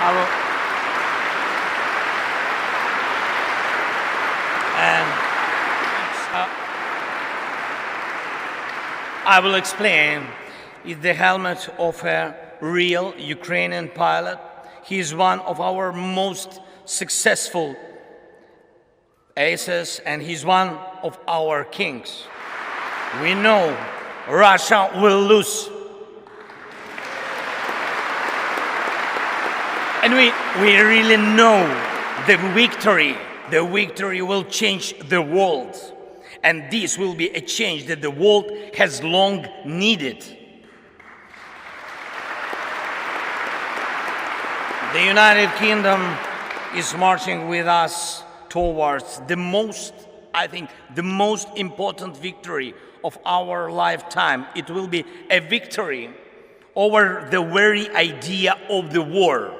I will, and I will explain. It's the helmet of a real Ukrainian pilot. He is one of our most successful aces, and he's one of our kings. We know Russia will lose. And we really know the victory will change the world. And this will be a change that the world has long needed. The United Kingdom is marching with us towards the most important victory of our lifetime. It will be a victory over the very idea of the war.